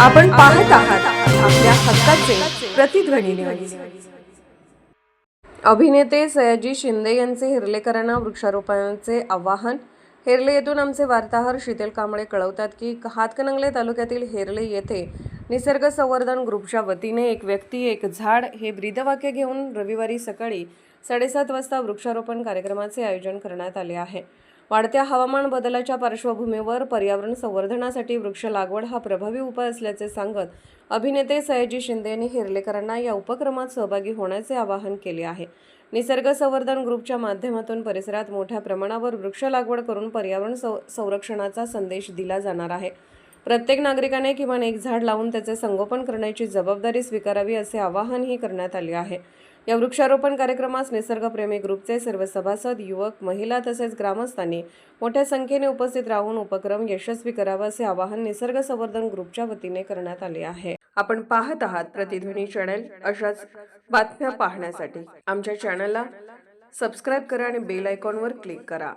आपण पाहत आहात आपल्या हक्काचे प्रतिध्वनी न्यूज। अभिनेते सयाजी शिंदे यांचे हिरलेकरांना वृक्षारोपणाचे आवाहन। हेरले येथून आमचे वार्ताहर शीतल कांबळे कळवतात की हातकणंगले तालुक्यातील हेरले येथे निसर्ग संवर्धन ग्रुपच्या वतीने एक व्यक्ती एक झाड हे ब्रीदवाक्य घेऊन रविवारी सकाळी 7:30 वाजता वृक्षारोपण कार्यक्रमाचे आयोजन करण्यात आले आहे। वाढत्या हवामान बदलाच्या पार्श्वभूमीवर पर्यावरण संवर्धनासाठी वृक्ष लागवड हा प्रभावी उपाय असल्याचे सांगत अभिनेते सयाजी शिंदे यांनी हेरलेकरांना या उपक्रमात सहभागी होण्याचे आवाहन केले आहे। निसर्ग संवर्धन ग्रुपच्या माध्यमातून परिसरात मोठ्या प्रमाणावर वृक्ष लागवड करून पर्यावरण संरक्षणाचा संदेश दिला जाणार आहे। प्रत्येक नागरिकाने किमान एक झाड लावून त्याचे संगोपन करण्याची जबाबदारी स्वीकारावी असे आवाहनही करण्यात आले आहे। या वृक्षारोपण कार्यक्रमास निसर्गप्रेमी ग्रुपचे सर्व सभासद, युवक, महिला तसेच ग्रामस्थांनी मोठ्या संख्येने उपस्थित राहून उपक्रम यशस्वी करावा असे आवाहन निसर्ग संवर्धन ग्रुपच्या वतीने करण्यात आले आहे। आपण पाहत आहात प्रतिध्वनी चॅनल। अशाच बातम्या पाहण्यासाठी आमच्या चॅनलला सबस्क्राइब करा आणि बेल आयकॉनवर क्लिक करा।